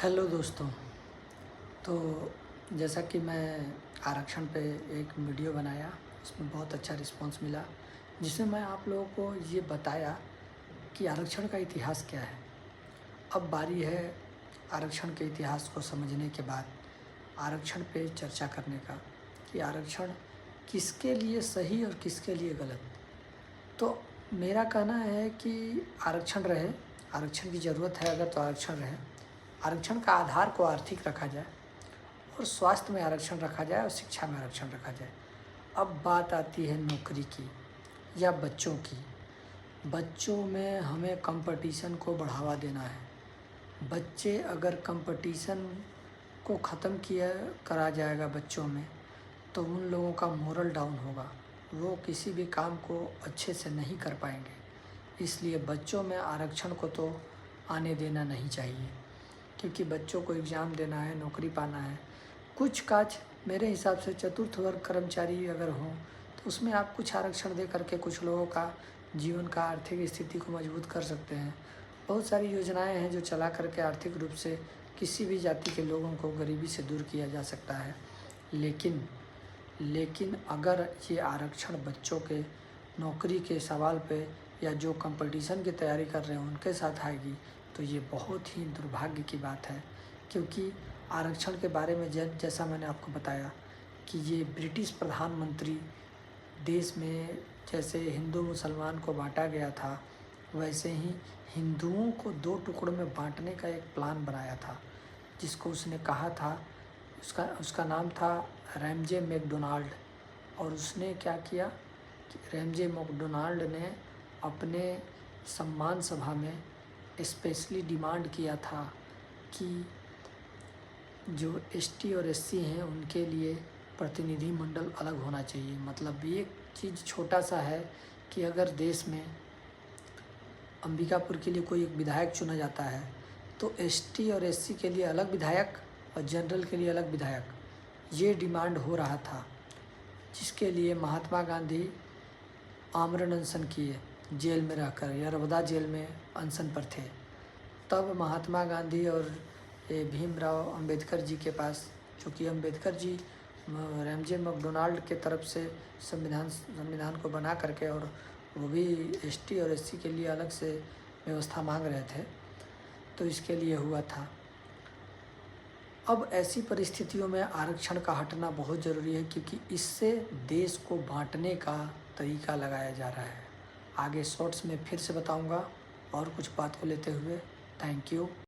Hello दोस्तों। तो जैसा कि मैं आरक्षण पे एक वीडियो बनाया, उसमें बहुत अच्छा रिस्पांस मिला, जिसमें मैं आप लोगों को ये बताया कि आरक्षण का इतिहास क्या है। अब बारी है आरक्षण के इतिहास को समझने के बाद आरक्षण पे चर्चा करने का कि आरक्षण किसके लिए सही और किसके लिए गलत। तो मेरा कहना है कि आरक्षण रहे, आरक्षण की ज़रूरत है अगर तो आरक्षण रहे। आरक्षण का आधार को आर्थिक रखा जाए और स्वास्थ्य में आरक्षण रखा जाए और शिक्षा में आरक्षण रखा जाए। अब बात आती है नौकरी की या बच्चों की। बच्चों में हमें कंपटीशन को बढ़ावा देना है। बच्चे अगर कंपटीशन को ख़त्म किया करा जाएगा बच्चों में, तो उन लोगों का मोरल डाउन होगा, वो किसी भी काम को अच्छे से नहीं कर पाएंगे। इसलिए बच्चों में आरक्षण को तो आने देना नहीं चाहिए, क्योंकि बच्चों को एग्ज़ाम देना है, नौकरी पाना है। कुछ काज मेरे हिसाब से चतुर्थ वर्ग कर्मचारी अगर हों तो उसमें आप कुछ आरक्षण दे करके कुछ लोगों का जीवन का आर्थिक स्थिति को मजबूत कर सकते हैं। बहुत सारी योजनाएं हैं जो चला करके आर्थिक रूप से किसी भी जाति के लोगों को गरीबी से दूर किया जा सकता है। लेकिन अगर ये आरक्षण बच्चों के नौकरी के सवाल पे या जो कंपटीशन की तैयारी कर रहे हैं उनके साथ आएगी, तो ये बहुत ही दुर्भाग्य की बात है। क्योंकि आरक्षण के बारे में जैसा मैंने आपको बताया कि ये ब्रिटिश प्रधानमंत्री देश में जैसे हिंदू मुसलमान को बांटा गया था, वैसे ही हिंदुओं को दो टुकड़ों में बांटने का एक प्लान बनाया था, जिसको उसने कहा था, उसका नाम था रैमजे मैकडोनाल्ड। और उसने क्या किया कि रैमजे मैकडोनाल्ड ने अपने सम्मान सभा में स्पेशली डिमांड किया था कि जो एसटी और एससी हैं उनके लिए प्रतिनिधि मंडल अलग होना चाहिए। मतलब ये चीज़ छोटा सा है कि अगर देश में अंबिकापुर के लिए कोई एक विधायक चुना जाता है तो एसटी और एससी के लिए अलग विधायक और जनरल के लिए अलग विधायक, ये डिमांड हो रहा था, जिसके लिए महात्मा गांधी आमरण अनशन किए, जेल में रहकर, यरवदा जेल में अनशन पर थे। तब महात्मा गांधी और भीमराव अंबेडकर जी के पास, चूँकि अंबेडकर जी रैमजे मैकडोनाल्ड के तरफ से संविधान को बना करके, और वो भी एसटी और एससी के लिए अलग से व्यवस्था मांग रहे थे, तो इसके लिए हुआ था। अब ऐसी परिस्थितियों में आरक्षण का हटना बहुत ज़रूरी है, क्योंकि इससे देश को बांटने का तरीका लगाया जा रहा है। आगे शॉर्ट्स में फिर से बताऊंगा और कुछ बात को लेते हुए। Thank you.